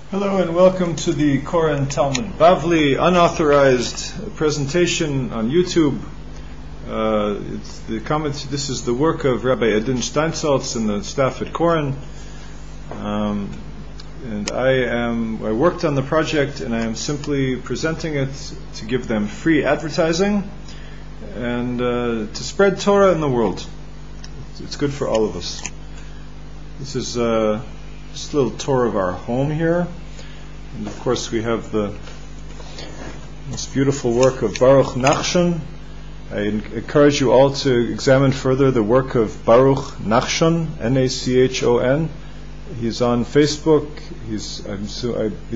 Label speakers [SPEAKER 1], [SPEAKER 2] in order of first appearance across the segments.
[SPEAKER 1] Hello and welcome to the Koren Talmud Bavli unauthorized presentation on YouTube. This is the work of Rabbi Adin Steinsaltz and the staff at Koren, and I worked on the project, and I am simply presenting it to give them free advertising and to spread Torah in the world. It's good for all of us. This is just a little tour of our home here. And of course we have this beautiful work of Baruch Nachshon. I encourage you all to examine further the work of Baruch Nachshon, Nachon. He's on Facebook. He's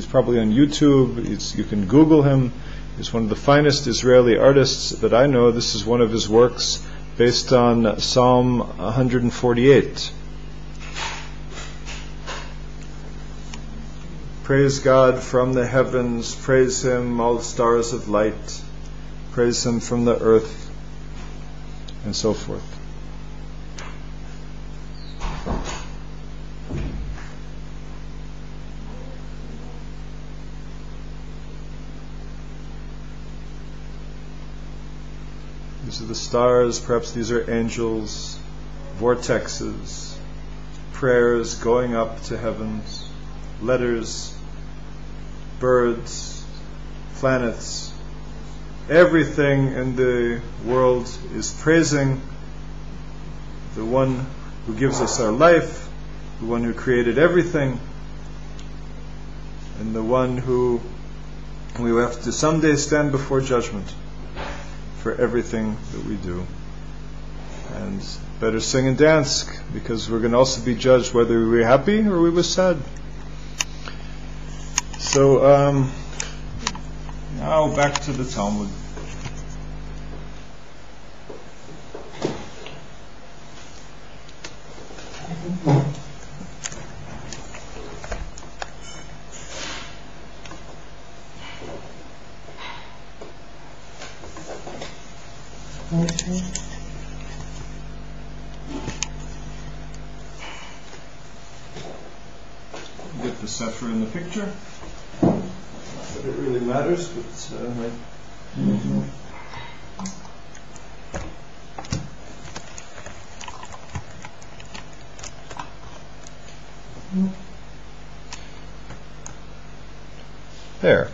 [SPEAKER 1] probably on YouTube. You can Google him. He's one of the finest Israeli artists that I know. This is one of his works based on Psalm 148. Praise God from the heavens, praise Him, all the stars of light, praise Him from the earth, and so forth. These are the stars, perhaps these are angels, vortexes, prayers going up to heavens, letters, birds, planets. Everything in the world is praising the one who gives us our life, the one who created everything, and the one who we have to someday stand before judgment for everything that we do. And better sing and dance, because we're going to also be judged whether we were happy or we were sad. So now back to the Talmud. Get the Sefer in the picture. But it really matters, but there.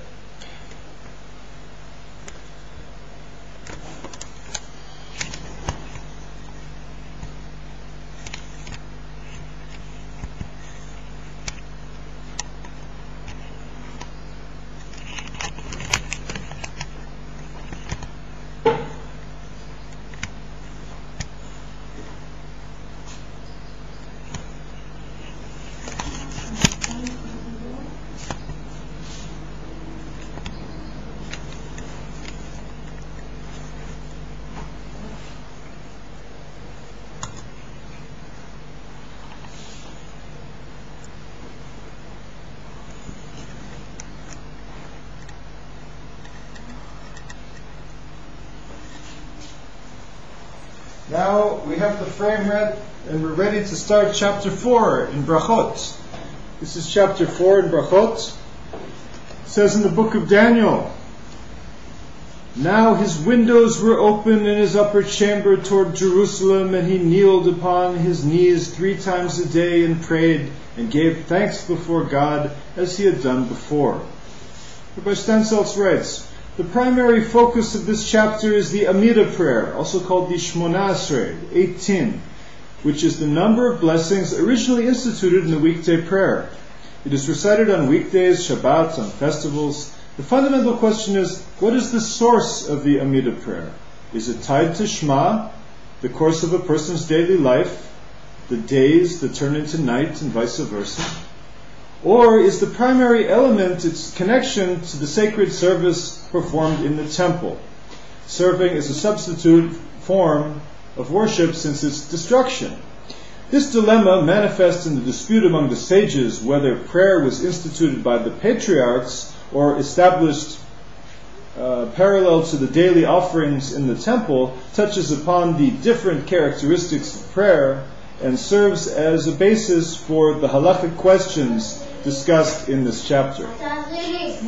[SPEAKER 1] Now we have the frame read, and we're ready to start chapter 4 in Brachot. This is chapter 4 in Brachot. It says in the book of Daniel, "Now his windows were open in his upper chamber toward Jerusalem, and he kneeled upon his knees 3 times a day and prayed and gave thanks before God as he had done before." Rabbi Steinsaltz writes, the primary focus of this chapter is the Amidah prayer, also called the Shmona Esrei, 18, which is the number of blessings originally instituted in the weekday prayer. It is recited on weekdays, Shabbats, on festivals. The fundamental question is, what is the source of the Amidah prayer? Is it tied to Shema, the course of a person's daily life, the days that turn into night and vice versa? Or is the primary element its connection to the sacred service performed in the temple, serving as a substitute form of worship since its destruction? This dilemma manifests in the dispute among the sages whether prayer was instituted by the patriarchs or established parallel to the daily offerings in the temple, touches upon the different characteristics of prayer and serves as a basis for the halachic questions discussed in this chapter.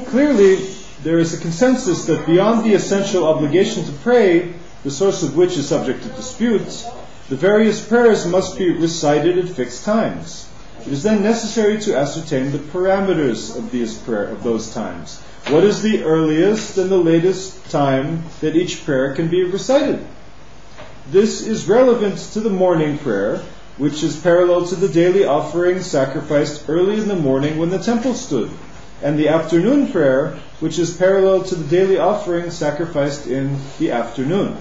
[SPEAKER 1] Clearly, there is a consensus that beyond the essential obligation to pray, the source of which is subject to disputes, the various prayers must be recited at fixed times. It is then necessary to ascertain the parameters of those times. What is the earliest and the latest time that each prayer can be recited? This is relevant to the morning prayer, which is parallel to the daily offering sacrificed early in the morning when the temple stood, and the afternoon prayer, which is parallel to the daily offering sacrificed in the afternoon.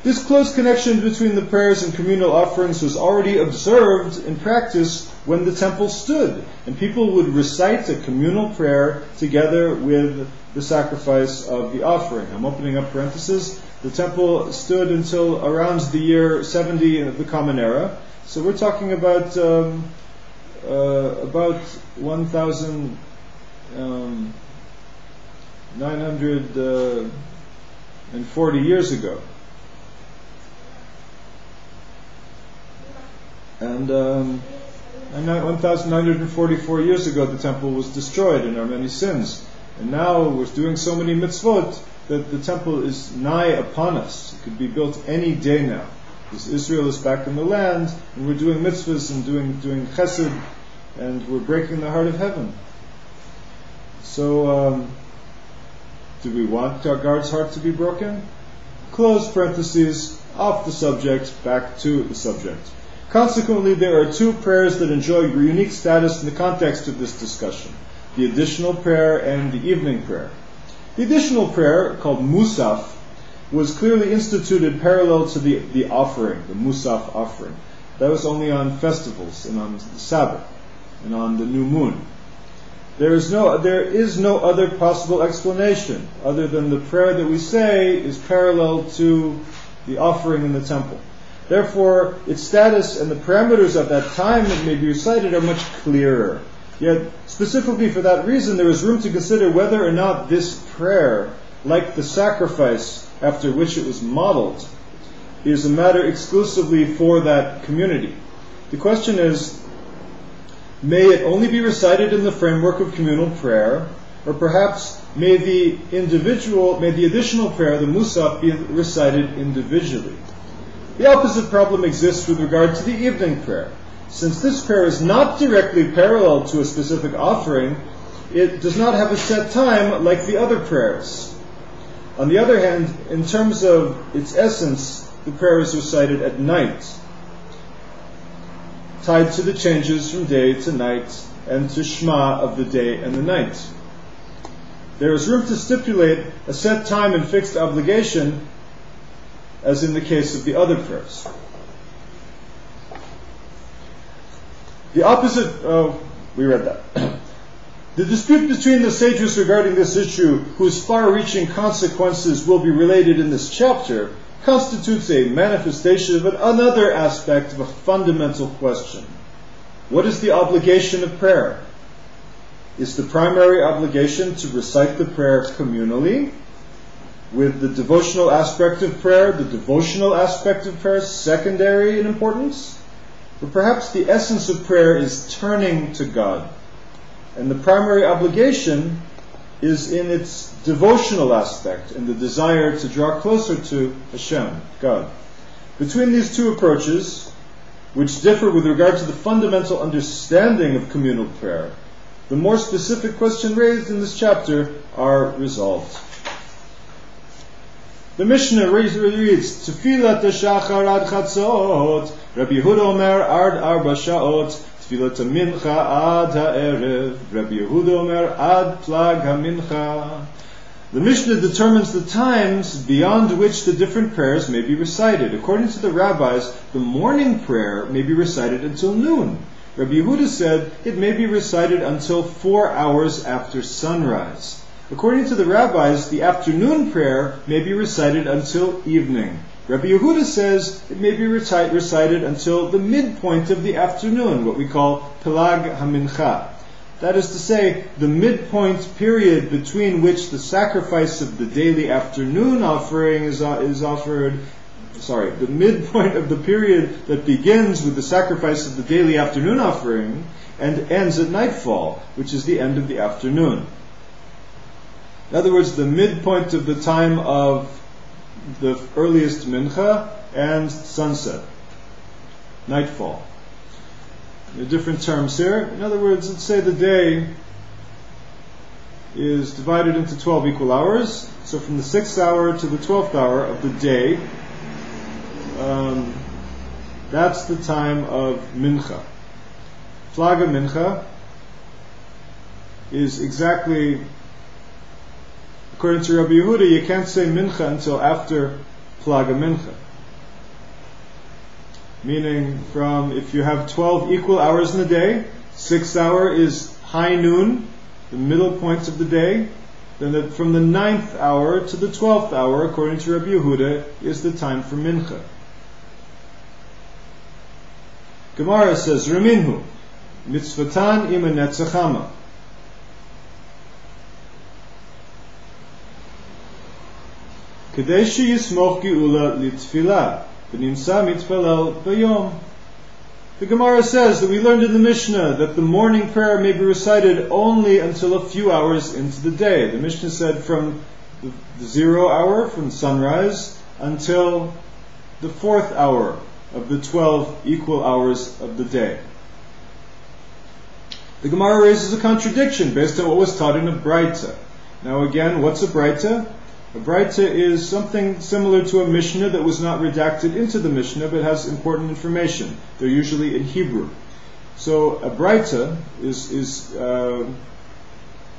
[SPEAKER 1] This close connection between the prayers and communal offerings was already observed in practice when the temple stood, and people would recite a communal prayer together with the sacrifice of the offering. I'm opening up parentheses. The temple stood until around the year 70 of the Common Era. So we're talking about 1,940 years ago. And 1,944 years ago the temple was destroyed in our many sins. And now we're doing so many mitzvot that the temple is nigh upon us. It could be built any day now. Because Israel is back in the land, and we're doing mitzvahs and doing chesed, and we're breaking the heart of heaven. So, do we want our God's heart to be broken? Close parentheses, off the subject, back to the subject. Consequently, there are two prayers that enjoy unique status in the context of this discussion: the additional prayer and the evening prayer. The additional prayer, called Musaf, was clearly instituted parallel to the offering, the Musaf offering. That was only on festivals and on the Sabbath and on the new moon. There is no other possible explanation other than the prayer that we say is parallel to the offering in the temple. Therefore, its status and the parameters of that time that may be recited are much clearer. Yet, specifically for that reason, there is room to consider whether or not this prayer, like the sacrifice after which it was modeled, is a matter exclusively for that community. The question is, may it only be recited in the framework of communal prayer, or perhaps may the additional prayer, the Musaf, be recited individually? The opposite problem exists with regard to the evening prayer. Since this prayer is not directly parallel to a specific offering, it does not have a set time like the other prayers. On the other hand, in terms of its essence, the prayer is recited at night, tied to the changes from day to night and to Shema of the day and the night. There is room to stipulate a set time and fixed obligation, as in the case of the other prayers. The opposite, we read that. The dispute between the sages regarding this issue, whose far-reaching consequences will be related in this chapter, constitutes a manifestation of another aspect of a fundamental question. What is the obligation of prayer? Is the primary obligation to recite the prayer communally, with the devotional aspect of prayer secondary in importance? Or perhaps the essence of prayer is turning to God, and the primary obligation is in its devotional aspect and the desire to draw closer to Hashem, God. Between these two approaches, which differ with regard to the fundamental understanding of communal prayer, the more specific question raised in this chapter are resolved. The Mishnah reads, Tfilat Shachar ad Chatzot, Rabbi Yehuda Omer ad Arba Sha'ot, Tfilat Mincha ad Ha'erev, Rabbi Yehuda Omer ad Plag HaMincha. The Mishnah determines the times beyond which the different prayers may be recited. According to the rabbis, the morning prayer may be recited until noon. Rabbi Yehuda said it may be recited until 4 hours after sunrise. According to the rabbis, the afternoon prayer may be recited until evening. Rabbi Yehuda says it may be recited until the midpoint of the afternoon, what we call Pelag HaMincha. That is to say, the midpoint period between which the sacrifice of the daily afternoon offering is offered. The midpoint of the period that begins with the sacrifice of the daily afternoon offering and ends at nightfall, which is the end of the afternoon. In other words, the midpoint of the time of the earliest mincha and sunset, nightfall. There are different terms here. In other words, let's say the day is divided into 12 equal hours. So from the 6th hour to the 12th hour of the day, that's the time of mincha. Flaga mincha is exactly, according to Rabbi Yehuda, you can't say mincha until after flaga mincha. Meaning, from if you have 12 equal hours in the day, 6th hour is high noon, the middle point of the day. Then from the 9th hour to the 12th hour, according to Rabbi Yehuda, is the time for mincha. Gemara says, Reminhu, mitzvatan ima netzachama. Kadesh yismoch geula litfilah, v'nimsa mitpalel bayom. The Gemara says that we learned in the Mishnah that the morning prayer may be recited only until a few hours into the day. The Mishnah said from the 0 hour, from sunrise, until the 4th hour of the 12 equal hours of the day. The Gemara raises a contradiction based on what was taught in a Braita. Now again, what's a Braita? A Braita is something similar to a Mishnah that was not redacted into the Mishnah but has important information. They're usually in Hebrew. So a Braita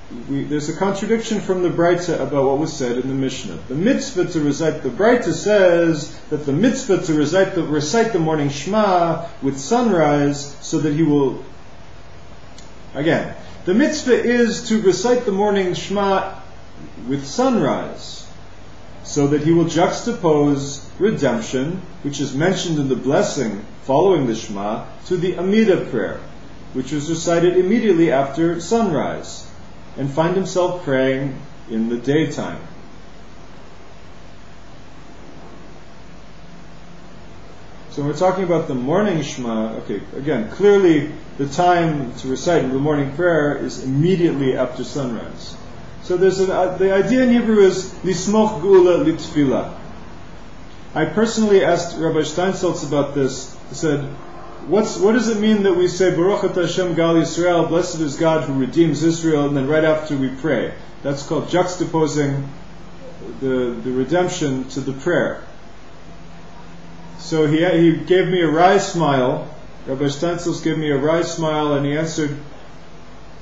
[SPEAKER 1] there's a contradiction from the Braita about what was said in the Mishnah. The mitzvah to recite, the Braita says that the mitzvah to recite the morning Shema with sunrise so that he will, again, the mitzvah is to recite the morning Shema with sunrise so that he will juxtapose redemption, which is mentioned in the blessing following the Shema, to the Amidah prayer, which was recited immediately after sunrise, and find himself praying in the daytime. So we're talking about the morning Shema. Okay, again, clearly the time to recite the morning prayer is immediately after sunrise. So the idea in Hebrew is lismoch geula litfilah. I personally asked Rabbi Steinsaltz about this. I said, what does it mean that we say Baruch Atah Hashem Gal Yisrael, blessed is God who redeems Israel, and then right after we pray? That's called juxtaposing the redemption to the prayer. So he gave me a wry smile. Rabbi Steinsaltz gave me a wry smile, and he answered,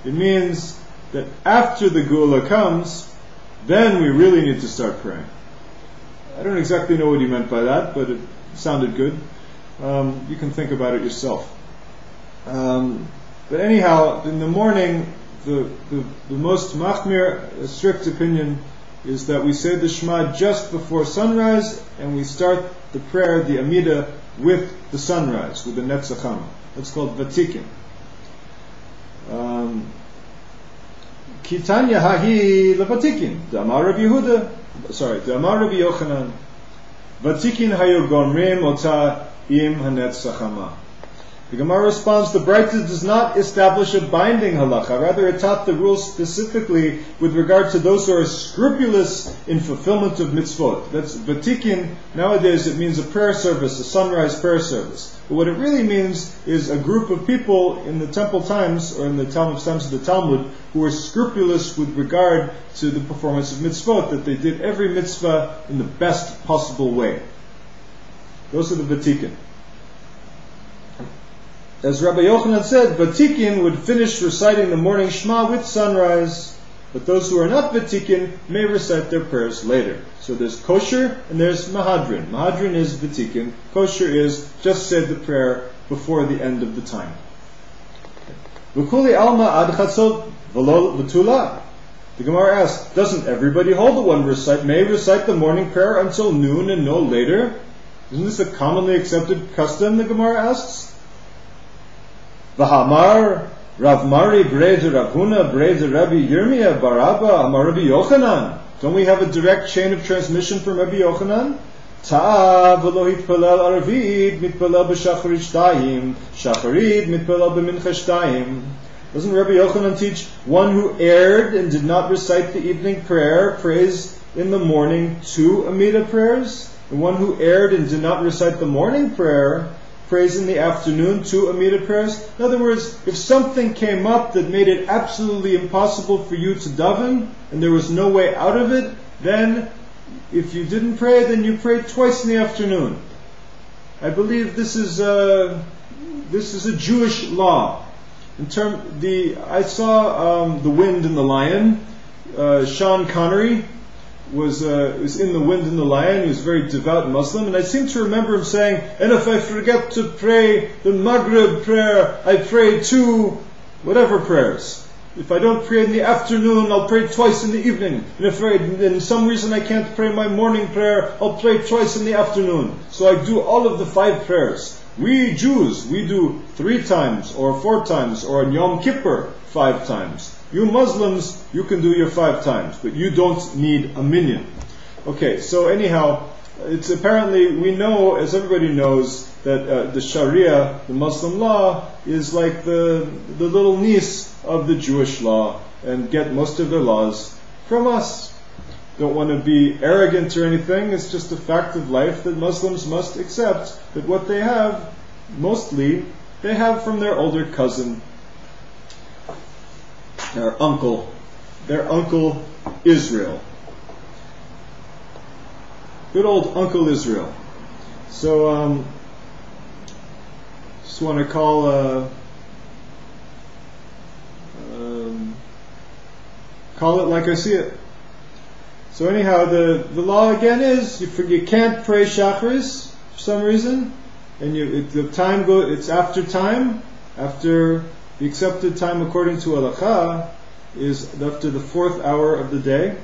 [SPEAKER 1] it means that after the Geula comes, then we really need to start praying. I don't exactly know what he meant by that, but it sounded good. You can think about it yourself. But anyhow, in the morning, the most machmir, strict opinion, is that we say the Shema just before sunrise, and we start the prayer, the Amidah, with the sunrise, with the Netzachama. That's called Vatikin. Kitanya hahi levatikin. D'amar Rabbi Yehuda. D'amar Rabbi Yochanan. Vatikin hayo gomrim ota im hanetzachama. The Gemara responds, the Braita does not establish a binding halacha. Rather, it taught the rules specifically with regard to those who are scrupulous in fulfillment of mitzvot. That's vatikin. Nowadays, it means a prayer service, a sunrise prayer service. But what it really means is a group of people in the temple times, or in the times of the Talmud, who were scrupulous with regard to the performance of mitzvot, that they did every mitzvah in the best possible way. Those are the vatikin. As Rabbi Yochanan said, Vatikin would finish reciting the morning Shema with sunrise, but those who are not Vatikin may recite their prayers later. So there's kosher and there's Mahadrin. Mahadrin is Vatikin. Kosher is just say the prayer before the end of the time. V'kuli alma ad chatzot v'lo v'tula. The Gemara asks, doesn't everybody hold that one may recite the morning prayer until noon and no later? Isn't this a commonly accepted custom, the Gemara asks? V'hamar Rav Mari Breder Rav Huna Breder Rabbi Yirmiyah Barabba Amar Rabbi Yochanan. Don't we have a direct chain of transmission from Rabbi Yochanan? Ta'ah v'lo hitpalel arvit mitpalel b'shacharit shtayim, shacharit mitpalel b'mincha shtayim. Doesn't Rabbi Yochanan teach one who erred and did not recite the evening prayer prays in the morning 2 Amidah prayers? The one who erred and did not recite the morning prayer prays in the afternoon 2 Amidah prayers? In other words, if something came up that made it absolutely impossible for you to daven, and there was no way out of it, then if you didn't pray, then you prayed twice in the afternoon. I believe this is a Jewish law. I saw The Wind and the Lion. Sean Connery was in The Wind and the Lion. He was a very devout Muslim, and I seem to remember him saying, and if I forget to pray the Maghrib prayer, I pray 2 whatever prayers. If I don't pray in the afternoon, I'll pray twice in the evening. And if in some reason I can't pray my morning prayer, I'll pray twice in the afternoon. So I do all of the 5 prayers. We Jews, we do 3 times or 4 times, or on Yom Kippur 5 times. You Muslims, you can do your 5 times, but you don't need a minyan. Okay, so anyhow, it's apparently, we know, as everybody knows, that the Sharia, the Muslim law, is like the little niece of the Jewish law, and get most of their laws from us. Don't want to be arrogant or anything, it's just a fact of life that Muslims must accept that what they have, mostly, they have from their older cousin, their uncle Israel. Good old Uncle Israel. So, just want to call it like I see it. So anyhow, the law again is you can't pray Shacharis for some reason, and it's after time, after the accepted time according to Halakha is after the 4th hour of the day.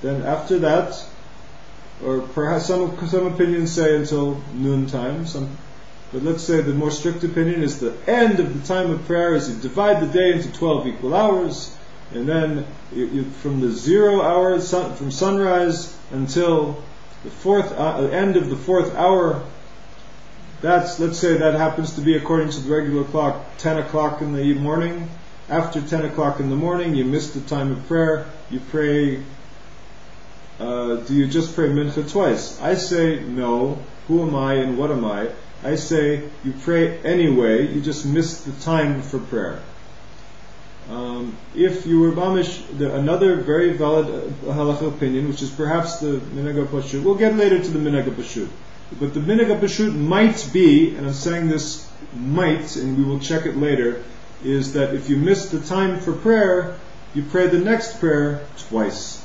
[SPEAKER 1] Then after that, or perhaps some opinions say until noontime. But let's say the more strict opinion is the end of the time of prayer is you divide the day into 12 equal hours, and then from the 0 hour, from sunrise until the end of the 4th hour, let's say that happens to be according to the regular clock, 10 o'clock in the morning. After 10 o'clock in the morning, you missed the time of prayer, you pray, do you just pray mincha twice? I say no. Who am I and what am I? I say you pray anyway, you just missed the time for prayer. If you were mamish, another very valid halacha opinion, which is perhaps the minhag pashut. We'll get later to the minhag pashut, but the minhag pashut might be, and I'm saying this might, and we will check it later, is that if you miss the time for prayer, you pray the next prayer twice.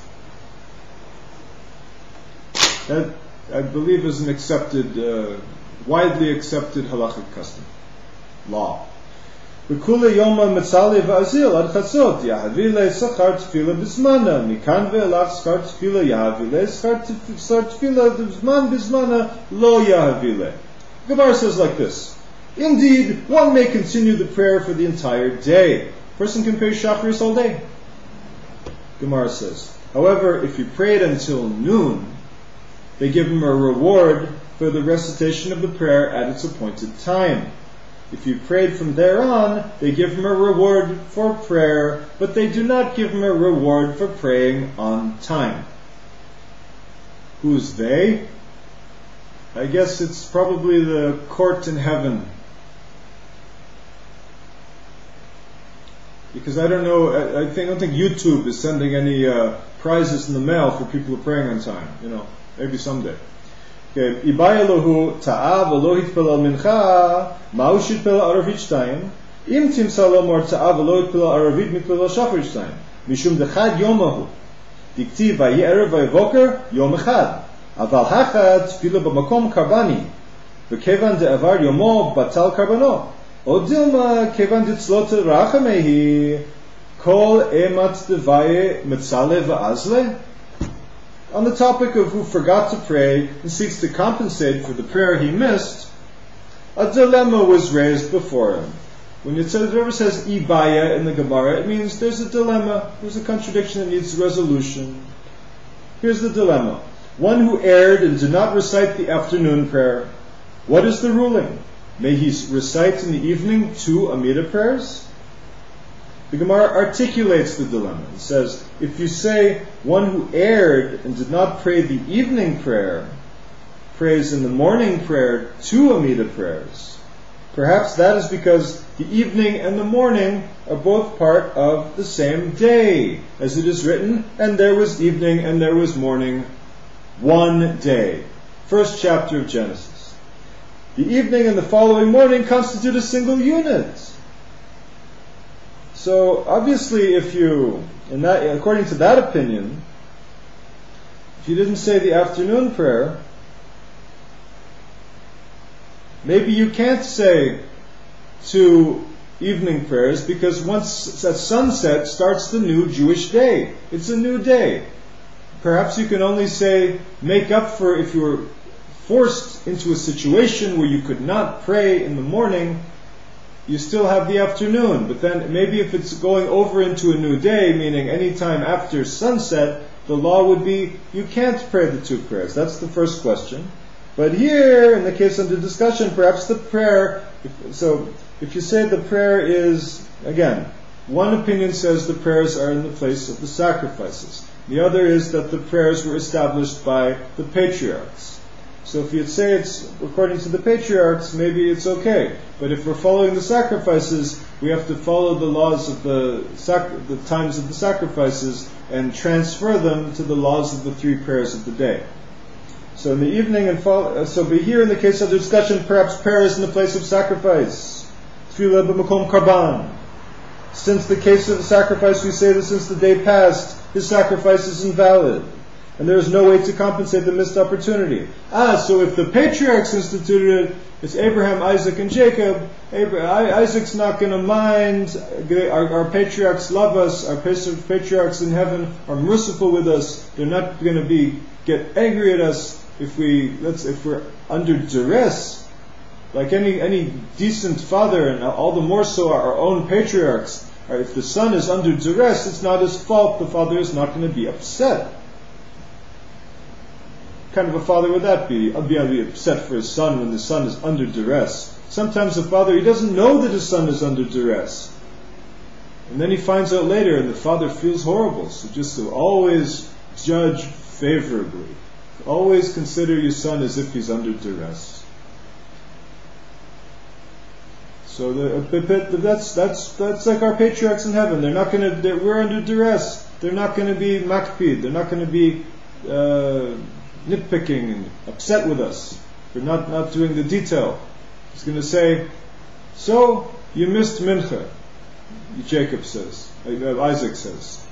[SPEAKER 1] That I believe is an accepted, widely accepted halachic custom, law. V'kula yoma metzali v'azil ad chatzot yahavile sachar tefila b'zmana mikan ve'elach schar tefila yahavile schar tefila b'zmana lo yahavile. Gemara says like this: indeed, one may continue the prayer for the entire day. Person can pray shacharis all day. Gemara says, however, if you prayed until noon, they give him a reward for the recitation of the prayer at its appointed time. If you prayed from there on, they give him a reward for prayer, but they do not give him a reward for praying on time. Who's they? I guess it's probably the court in heaven. Because I don't know, I don't think YouTube is sending any prizes in the mail for people who are praying on time. Maybe someday. Okay, Ibaya lohu ta'ah v'lo hitpelal mincha, ma'u shitpelal aravit shtayim, im timsa lo mor ta'ah v'lo hitpelal aravit mitpelal shacharit shtayim, mishum dechad yomahu, diktiv v'ye'erev v'yevoker yom echad, aval hachad tefila b'makom karbani, v'kevan de'avar yomo batal karbano, o dilma kevan ditzlot rachamehi, kol emat devaye metzale v'azle. On the topic of who forgot to pray and seeks to compensate for the prayer he missed, a dilemma was raised before him. When it ever says ibaya in the Gemara, it means there's a dilemma, there's a contradiction that needs resolution. Here's the dilemma. one who erred and did not recite the afternoon prayer, what is the ruling? May he recite in the evening 2 Amida prayers? The Gemara articulates the dilemma. It says, if you say one who erred and did not pray the evening prayer, prays in the morning prayer 2 Amida prayers, perhaps that is because the evening and the morning are both part of the same day. As it is written, and there was evening and there was morning, one day. First chapter of Genesis. The evening and the following morning constitute a single unit. So obviously according to that opinion, if you didn't say the afternoon prayer, maybe you can't say 2 evening prayers, because once at sunset starts the new Jewish day. It's a new day. Perhaps you can only say, make up for if you were forced into a situation where you could not pray in the morning, you still have the afternoon. But then maybe if it's going over into a new day, meaning any time after sunset, the law would be you can't pray the 2 prayers. That's the first question. But here, in the case under discussion, perhaps the prayer, if you say the prayer is, again, one opinion says the prayers are in the place of the sacrifices. The other is that the prayers were established by the patriarchs. So if you'd say it's according to the patriarchs, maybe it's okay. But if we're following the sacrifices, we have to follow the laws of the times of the sacrifices and transfer them to the laws of the 3 prayers of the day. So in the evening but here in the case of the discussion, perhaps prayer is in the place of sacrifice. Tefillah b'makom karban. Since the case of the sacrifice, we say that since the day passed, his sacrifice is invalid, and there is no way to compensate the missed opportunity. So if the patriarchs instituted it, it's Abraham, Isaac, and Jacob. Isaac's not going to mind. Our patriarchs love us. Our patriarchs in heaven are merciful with us. They're not going to get angry at us if we're under duress. Like any decent father, and all the more so our own patriarchs. If the son is under duress, it's not his fault. The father is not going to be upset. What kind of a father would that be? I'll be upset for his son when the son is under duress. Sometimes a father, he doesn't know that his son is under duress. And then he finds out later, and the father feels horrible. So just to always judge favorably. Always consider your son as if he's under duress. So that's like our patriarchs in heaven. We're under duress. They're not going to be makpid. They're not going to be nitpicking and upset with us. We're not doing the detail. He's going to say, so you missed mincha. Jacob says. Isaac says.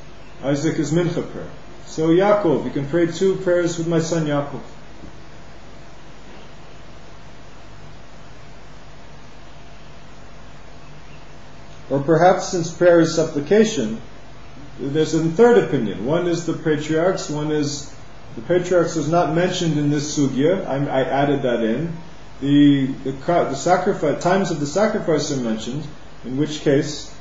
[SPEAKER 1] Isaac is mincha prayer. So Yaakov, you can pray 2 prayers with my son Yaakov. Or perhaps since prayer is supplication, there's a 3rd opinion. One is the patriarchs, the patriarchs was not mentioned in this sugya. I added that in. The sacrifice, times of the sacrifice are mentioned, in which case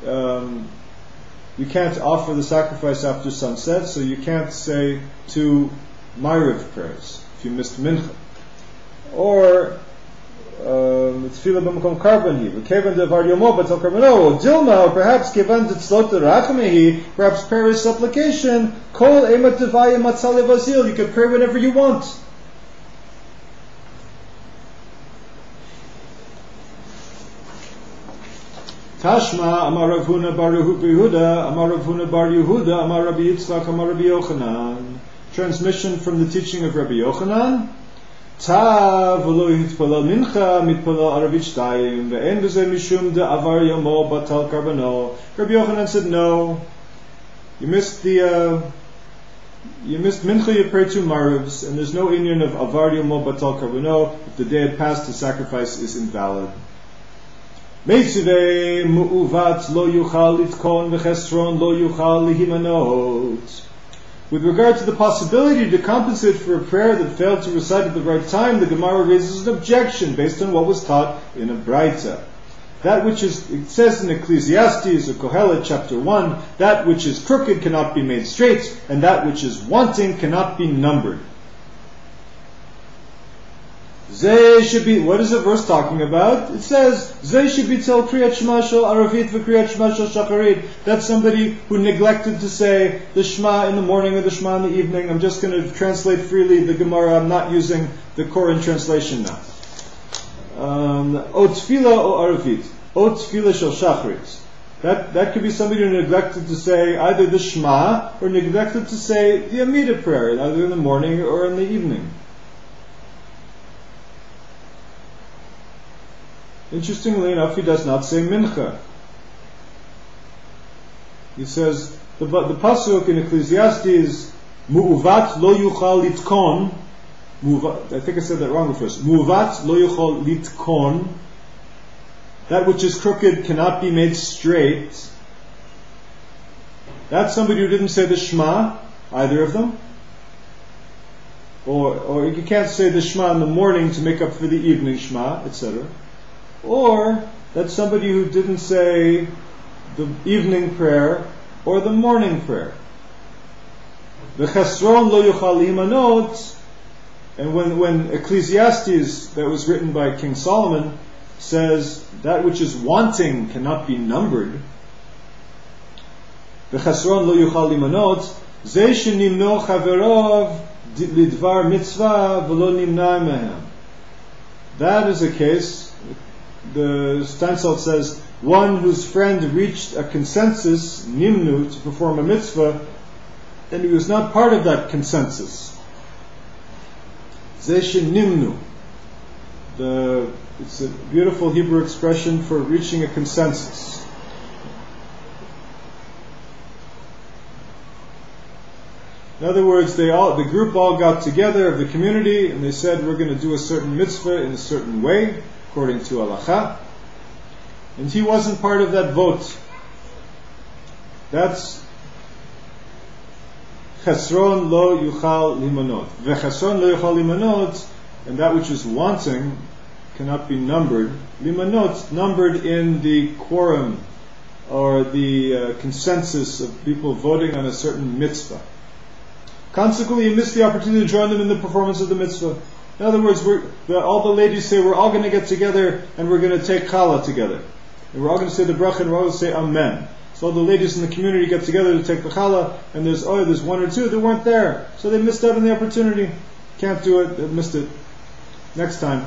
[SPEAKER 1] you can't offer the sacrifice after sunset, so you can't say 2 Ma'ariv prayers if you missed mincha. Or Tefillah b'makom karban hi, v'kevan devar yomo b'tal karbano, Dilma, or perhaps kevan detzlot rachmehi, perhaps prayer is supplication, kol emat devaya matzal levazil, you can pray whenever you want. Tashma, Amar Rav Huna bar Yehuda, Amar Rav Huna bar Yehuda, Amar Rabbi Yitzchak, Amar Rabbi Yochanan. Transmission from the teaching of Rabbi Yochanan. Ta v'lo yitpalal mincha mitpalal aravit shtayim ve'en b'zeh mishum de'avar yomo batal karbano. Rabbi Yochanan said, no, you missed mincha, you pray 2 marivs, and there's no inyan of avar yomo batal karbano. If the day had passed, the sacrifice is invalid. Meitzivei mu'uvat lo yuchal litkon v'chesron lo yuchal lihimanot. With regard to the possibility to compensate for a prayer that failed to recite at the right time, the Gemara raises an objection based on what was taught in a Braita. That which is, it says in Ecclesiastes or Kohelet chapter 1, that which is crooked cannot be made straight, and that which is wanting cannot be numbered. Zeh should be, what is the verse talking about? It says, Zeh should be tel kriyat shema shel aravit v'kriyat shema shel shacharit. That's somebody who neglected to say the Shema in the morning or the Shema in the evening. I'm just going to translate freely the Gemara. I'm not using the Koran translation now. O tefillah o aravit. O tefillah shel shacharit. That could be somebody who neglected to say either the Shema or neglected to say the Amida prayer, either in the morning or in the evening. Interestingly enough, he does not say mincha. He says, the pasuk in Ecclesiastes, mu'uvat lo yuchal litkon, I think I said that wrong first, mu'uvat lo yuchal litkon, that which is crooked cannot be made straight. That's somebody who didn't say the Shema, either of them. Or you can't say the Shema in the morning to make up for the evening Shema, etc. Or that's somebody who didn't say the evening prayer or the morning prayer. The chesron lo yuchal limanot, and when Ecclesiastes, that was written by King Solomon, says that which is wanting cannot be numbered. The chesron lo yuchal limanot, zeh shenimno chaverov lidvar mitzvah v'lo nimna mehem. That is a case. The Steinsaltz says, one whose friend reached a consensus, nimnu, to perform a mitzvah, and he was not part of that consensus. Zeshin nimnu. It's a beautiful Hebrew expression for reaching a consensus. In other words, the group all got together of the community, and they said, we're going to do a certain mitzvah in a certain way, according to halacha, and he wasn't part of that vote. That's chesron lo yuchal limanot. V'chesron lo yuchal limanot, and that which is wanting cannot be numbered. Limanot, numbered in the quorum or the consensus of people voting on a certain mitzvah. Consequently, you miss the opportunity to join them in the performance of the mitzvah. In other words, all the ladies say we're all going to get together and we're going to take challah together. And we're all going to say the bracha and we're all going to say amen. So all the ladies in the community get together to take the challah, and there's one or two that weren't there. So they missed out on the opportunity. Can't do it, they missed it. Next time.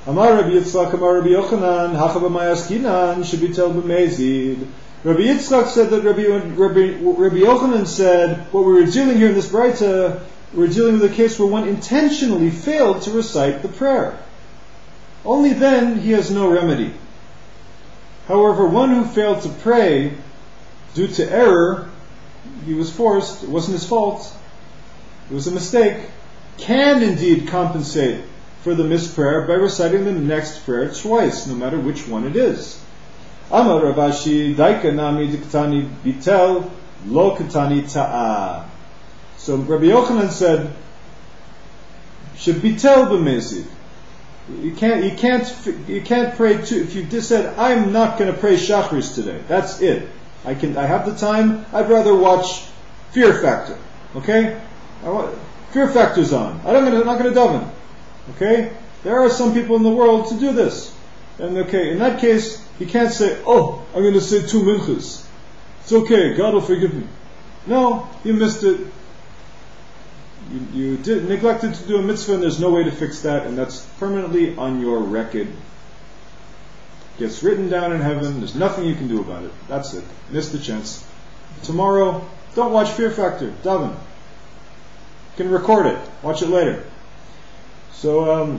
[SPEAKER 1] Amar Rabbi Yitzchak, Amar Rabbi Yochanan, Hachaba Mayaskinan, Shabitel B'mezid. Rabbi Yitzchak said that Rabbi Yochanan said, what we were dealing here in this Braita, we're dealing with a case where one intentionally failed to recite the prayer. Only then he has no remedy. However, one who failed to pray due to error, he was forced, it wasn't his fault, it was a mistake, can indeed compensate for the missed prayer by reciting the next prayer twice, no matter which one it is. Amar Rav Ashi, Daika Nami Diktani Bitel, Lo Ketani Ta'a. So Rabbi Yochanan said, Shabitel b'mezid. You can't pray two. If you just said, I'm not going to pray Shachris today, that's it. I have the time. I'd rather watch Fear Factor. Okay, Fear Factor's on. I'm not going to daven. Okay, there are some people in the world to do this. And okay, in that case, you can't say, oh, I'm going to say 2 minchas. It's okay, God will forgive me. No, you missed it. You neglected to do a mitzvah, and there's no way to fix that, and that's permanently on your record. Gets written down in heaven. There's nothing you can do about it. That's it. Missed the chance. Tomorrow, don't watch Fear Factor. Daven. You can record it. Watch it later. So,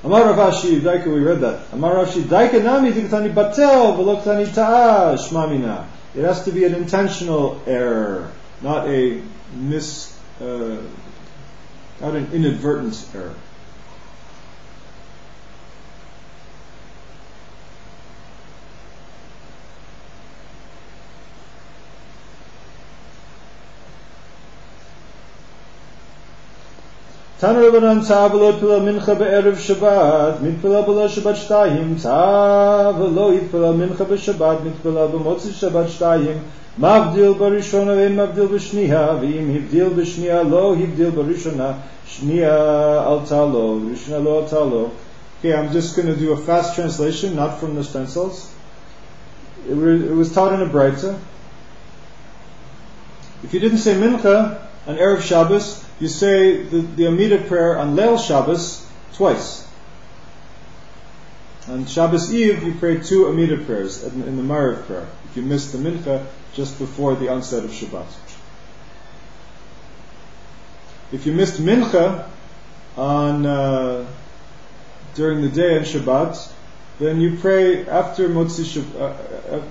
[SPEAKER 1] Amar Rav Ashi, Daika, we read that. Amar Rav Ashi, Daika nami diktani batel v'lo ktani ta'a shmamina. It has to be an intentional error, not a not an inadvertent error.
[SPEAKER 2] Tana Rabbanan Ta v'lo yitpalel mincha be'erev Shabbat, mitpalel b'lo Shabbat shtayim, Ta v'lo yitpalel mincha b'Shabbat, mitpalel b'motzi Shabbat shtayim, Mavdil barishona ve'en mavdil b'shniya, ve'im hivdil b'shniya lo hivdil barishona, shniya al talo, rishona lo al talo. Okay, I'm just going to do a fast translation, not from the stencils. It was taught in a Breita. If you didn't say mincha on Erev Shabbos, you say the Amidah prayer on Leil Shabbos twice. On Shabbos Eve, you pray 2 Amidah prayers in the Ma'ariv prayer. If you missed the mincha just before the onset of Shabbat. If you missed mincha on during the day on Shabbat, then you pray after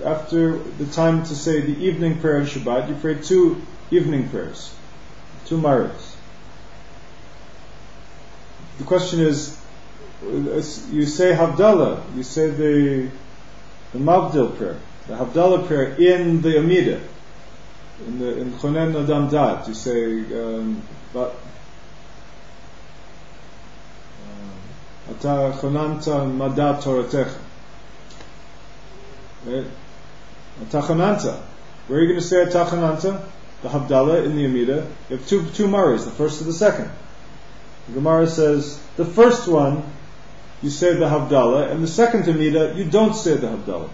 [SPEAKER 2] after the time to say the evening prayer on Shabbat, you pray 2 evening prayers, 2 Ma'arivs. The question is, you say Havdalah, you say the Mavdil prayer, the Havdalah prayer in the Amidah, in Chonen Adam Dat, you say Ata Chonanta Madat Toratecha. Right? Ata Chonanta. Where are you going to say Ata Chonanta? The Havdalah in the Amidah. You have two Maris, the first and the second. The Gemara says, the first one, you say the Havdalah, and the second Amidah, you don't say the Havdalah.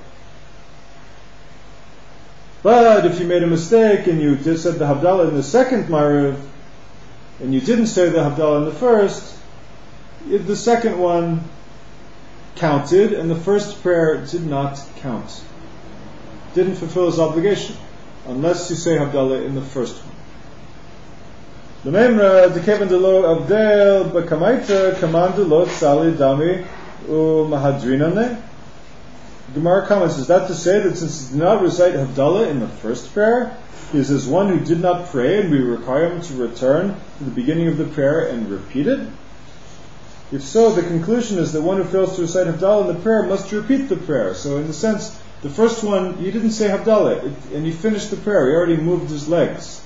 [SPEAKER 2] But if you made a mistake and you just said the Havdalah in the second Ma'ariv, and you didn't say the Havdalah in the first, the second one counted, and the first prayer did not count. Didn't fulfill his obligation, unless you say Havdalah in the first one. The Memra, the Kevin Delo Avdel, Bakamaita, Kamandulot, Sali, Dami, Mahadrinane. Gemara comments, is that to say that since he did not recite Havdalah in the first prayer, he is as one who did not pray, and we require him to return to the beginning of the prayer and repeat it? If so, the conclusion is that one who fails to recite Havdalah in the prayer must repeat the prayer. So in the sense, the first one, you didn't say Havdalah, and you finished the prayer, he already moved his legs.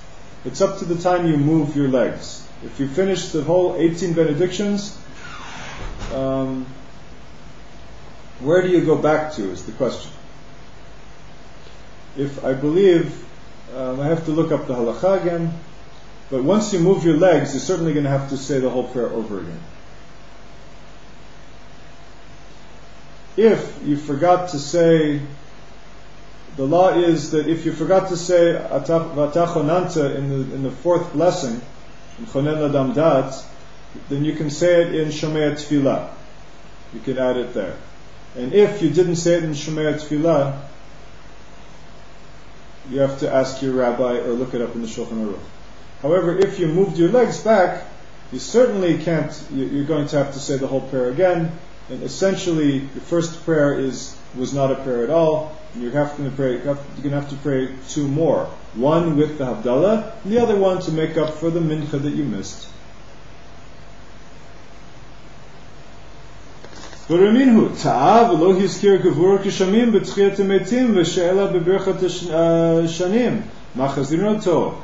[SPEAKER 2] It's up to the time you move your legs. If you finish the whole 18 benedictions, where do you go back to is the question. If I believe, I have to look up the halakha again, but once you move your legs, you're certainly going to have to say the whole prayer over again. If you forgot to say, the law is that if you forgot to say Vatachonanta in the fourth blessing, in Chonen Adam Dat, then you can say it in Shomei Tefillah. You can add it there. And if you didn't say it in Shomei Tefillah, you have to ask your rabbi or look it up in the Shulchan Aruch. However, if you moved your legs back, you certainly can't, you're going to have to say the whole prayer again. And essentially, the first prayer was not a prayer at all. And you're going to have to pray 2 more. One with the Havdalah, and the other one to make up for the mincha that you missed. V'raminhu ta'av lo hizkir gevur kishamim b'tchiyat emetim v'she'ela b'berchat shanim machazirun oto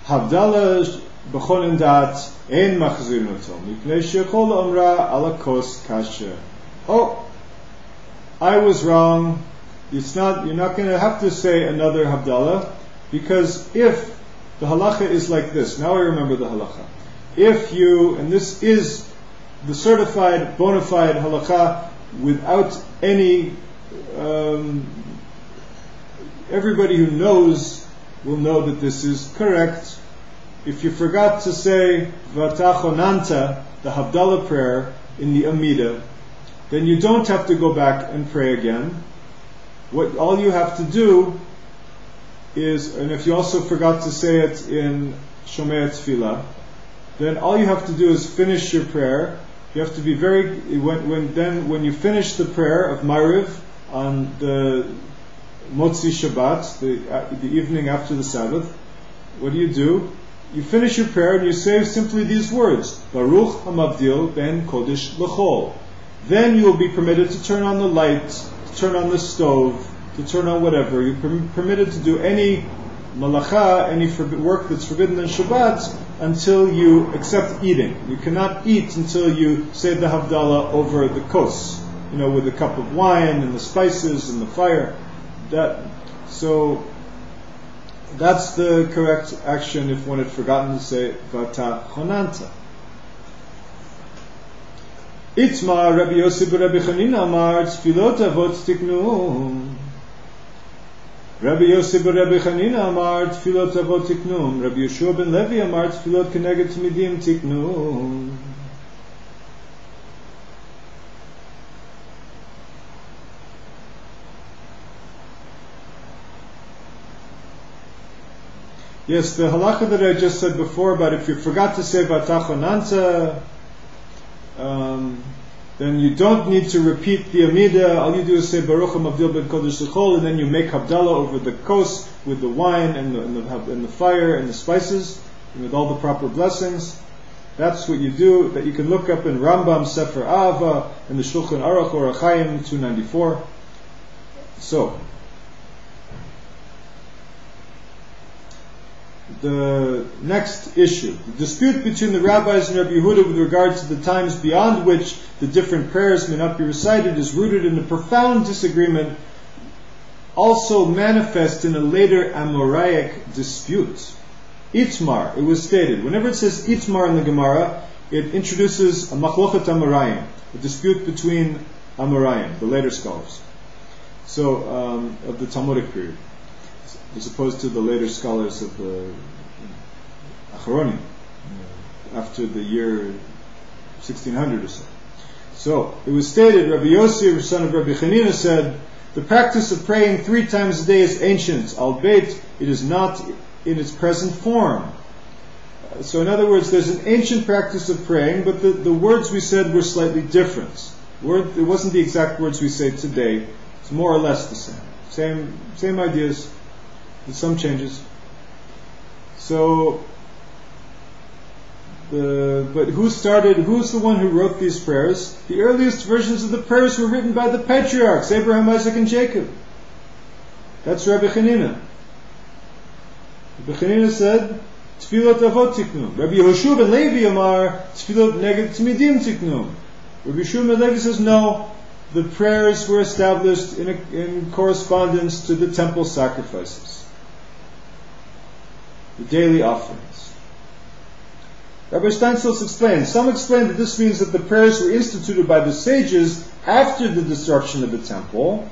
[SPEAKER 2] Havdalah b'cholen dat ein machazirun oto mipnei she'kol amra ala kos kasher. Oh, I was wrong. You're not going to have to say another Havdalah, because if the halacha is like this, now I remember the halacha. If you, and this is the certified, bona fide halacha, without any, everybody who knows will know that this is correct. If you forgot to say Vatachonanta, the Havdalah prayer in the Amidah, then you don't have to go back and pray again. What all you have to do is, and if you also forgot to say it in Shomei Tefillah, then all you have to do is finish your prayer. You have to be very, when you finish the prayer of Ma'ariv on the Motzi Shabbat, the evening after the Sabbath, what do? You finish your prayer and you say simply these words, Baruch HaMavdil ben Kodesh L'chol. Then you will be permitted to turn on the light, to turn on the stove, to turn on whatever. You're permitted to do any malacha, any work that's forbidden in Shabbat, until you accept eating. You cannot eat until you say the Havdalah over the kos, with a cup of wine and the spices and the fire. So that's the correct action if one had forgotten to say Vata Chonanta. Itmar Rabbi Yossi Rabbi Chanina Amar Tfilot Avot Tiknum. Rabbi Yossi Rabbi Chanina Amar Tfilot Avot Tiknum. Rabbi Yeshua ben Levi Amar Tfilot Keneged Tmidim Tiknum. Yes, the halacha that I just said before about if you forgot to say Vata Chonanta, then you don't need to repeat the Amida. All you do is say Baruch HaMavdil Ben Kodesh L'Chol, and then you make Havdalah over the kos with the wine and the fire and the spices, and with all the proper blessings. That's what you do. That you can look up in Rambam Sefer Ahava and the Shulchan Aruch Orach Chaim 294. So the next issue, the dispute between the rabbis and Rabbi Yehuda with regard to the times beyond which the different prayers may not be recited, is rooted in a profound disagreement, also manifest in a later Amoraic dispute. Itmar, it was stated, whenever it says Itmar in the Gemara, it introduces a machlochet Amoraim, a dispute between Amoraim, the later scholars, of the Talmudic period, as opposed to the later scholars of the Acharonim, after the year 1600 or so. So, it was stated, Rabbi Yossi, the son of Rabbi Chanina, said, the practice of praying 3 times a day is ancient, albeit it is not in its present form. So in other words, there's an ancient practice of praying, but the words we said were slightly different. It wasn't the exact words we say today. It's more or less the same. Same ideas, with some changes. So, but who's the one who wrote these prayers? The earliest versions of the prayers were written by the patriarchs, Abraham, Isaac, and Jacob. That's Rabbi Chanina. Rabbi Chanina said, Tfilot Avot Tiknum. Rabbi Yehoshua ben Levi Amar, Tfilot Neged Tmidim Tiknum. Rabbi Yehoshua ben Levi says, no, the prayers were established in correspondence to the temple sacrifices, the daily offerings. Rabbi Steinsaltz explains, some explain that this means that the prayers were instituted by the sages after the destruction of the temple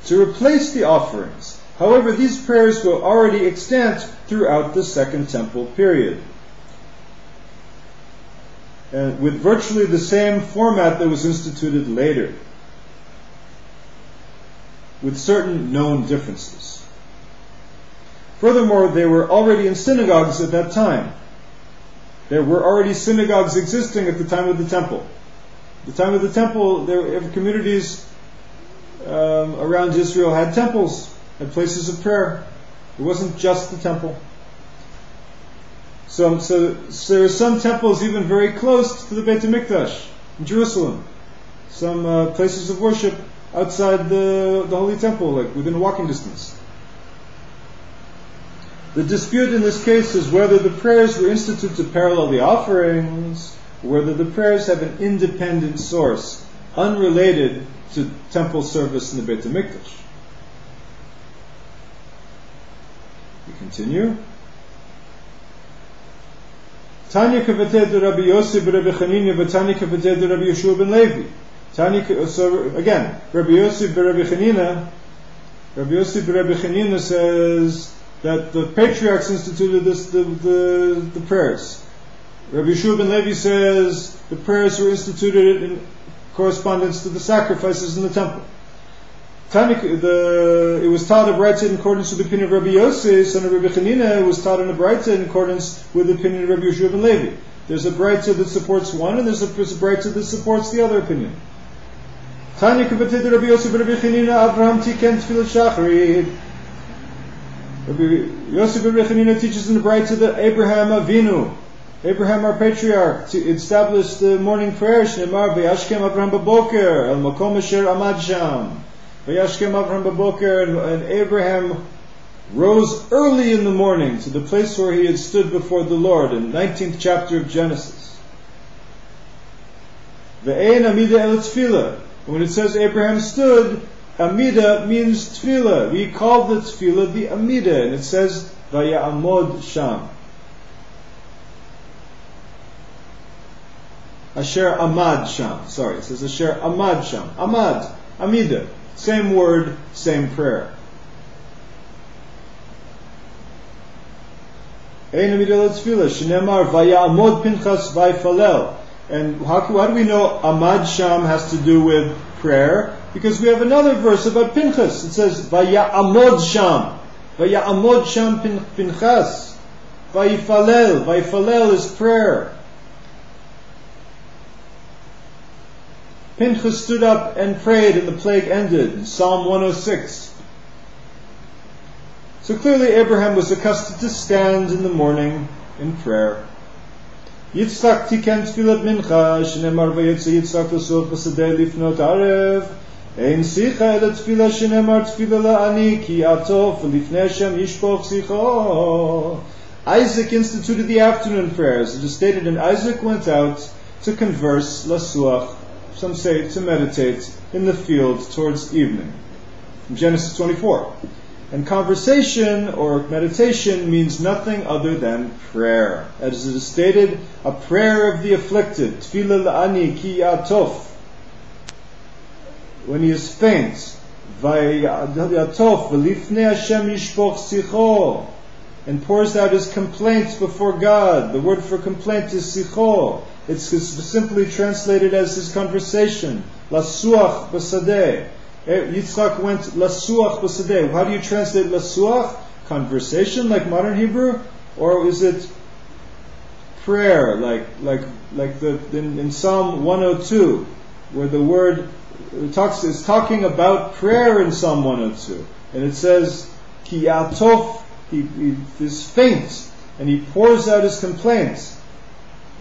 [SPEAKER 2] to replace the offerings. However, these prayers were already extant throughout the Second Temple period, and with virtually the same format that was instituted later, with certain known differences. Furthermore, they were already in synagogues at that time. There were already synagogues existing at the time of the temple. At the time of the temple, every communities around Israel had temples, had places of prayer. It wasn't just the temple. So there are some temples even very close to the Beit HaMikdash in Jerusalem. Some places of worship outside the Holy Temple, like within a walking distance. The dispute in this case is whether the prayers were instituted to parallel the offerings, or whether the prayers have an independent source, unrelated to temple service in the Beit HaMikdash. We continue. Tanya kavateh de Rabbi Yossi b'Rabbi Chanina v'Tanya kavateh de Rabbi Yeshua ben Levi. So again, Rabbi Yossi b'Rabbi Chanina says that the patriarchs instituted the prayers. Rabbi Yeshua ben Levi says the prayers were instituted in correspondence to the sacrifices in the temple. It was taught a Braita in accordance with the opinion of Rabbi Yossi, son of Rabbi Chanina. It was taught in a Braita in accordance with the opinion of Rabbi Yeshua ben Levi. There's a Braita that supports one, and there's a Braita that supports the other opinion. Tanya kavatid Rabbi Yossi ben Rabbi Chanina Avraham tiken tfilat shacharit. Rabbi Yossi ben Rabbi Chanina teaches in the Braita that Abraham Avinu, Abraham our patriarch, to establish the morning prayer. Shneimar v'yashkem Abraham b'boker el makom asher amad sham. V'yashkem Abraham b'boker, and Abraham rose early in the morning to the place where he had stood before the Lord in the 19th chapter of Genesis. Ve'ein amida el tefillah. When it says Abraham stood, amida means tefillah. We call the tefillah the amida, and it says vaya'amod sham. Asher amad sham. Sorry, it says Asher amad sham. Amad, amida. Same word, same prayer. Ein amida el tefillah. Shenemar vaya'amod Pinchas vayfalel. And how do we know Amad Sham has to do with prayer? Because we have another verse about Pinchas. It says, Vaya'amod Sham. Vaya'amod Sham Pinchas. Vayifalel. Vayifalel is prayer. Pinchas stood up and prayed and the plague ended. In Psalm 106. So clearly Abraham was accustomed to stand in the morning in prayer. Yitzchak tiken tfilat mincha, shenemar vayetze Yitzchak l'sof b'sadeh lifnot arev. Ein sicha el tefila shenemar tefila la'ani ki atof v'lifnei Hashem yishpoch sicho. Isaac instituted the afternoon prayers. It is stated, and Isaac went out to converse, lasuach, some say to meditate, in the field towards evening. From Genesis 24. And conversation or meditation means nothing other than prayer. As it is stated, a prayer of the afflicted. Tefillah la'ani ki atof. When he is faint. Vayatof v'lifnei Hashem yishpoch sicho. And pours out his complaints before God. The word for complaint is sicho. It's simply translated as his conversation. Lasuach b'sadeh. Yitzchak went lasuach b'sadeh. How do you translate lasuach? Conversation, like modern Hebrew, or is it prayer, like in Psalm 102, where the word is talking about prayer in Psalm 102, and it says ki atof, he is faint, and he pours out his complaints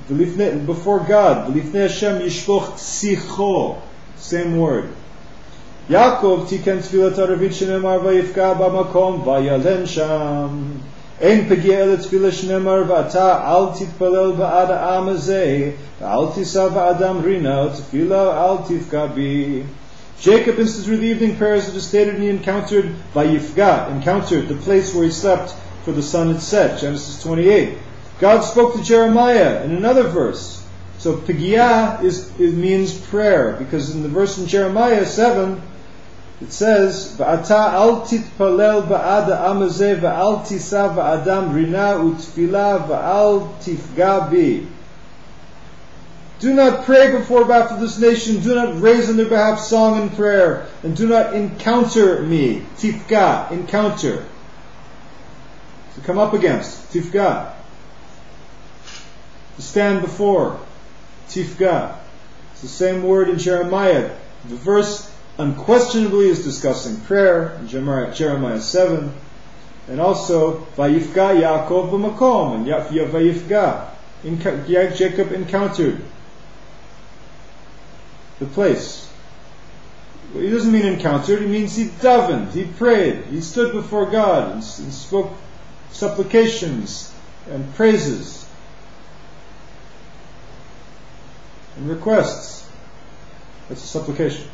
[SPEAKER 2] before God. V'lifnei Hashem yishpoch sicho, same word. Yaakov tiken tfilat arvit shenemar vayifka b'makom vayalen sham. Ein pegia el tfilah shenemar v'ata al titpalel ba'ad ha'am hazeh v'al tisa ba'adam rina tfilah al tifka bi. Jacob instituted the evening prayers. It is stated, and he encountered the place where he slept, for the sun had set. Genesis 28. God spoke to Jeremiah in another verse. So pegia means prayer, because in the verse in Jeremiah 7, it says, "Va'ata al titpalel ba'ad ha'am hazeh va'al tisa va'adam rina utfilah va'al tifga bi." Do not pray before or after this nation. Do not raise on their behalf song and prayer, and do not encounter me. Tifga, encounter. To come up against. Tifga. To stand before. Tifga. It's the same word in Jeremiah. The verse unquestionably is discussing prayer in Jeremiah 7, and also Vayifga Yaakov b'makom, and Vayifga. Jacob encountered the place. Well, he doesn't mean encountered, he means he davened, he prayed, he stood before God and spoke supplications and praises and requests. That's a supplication.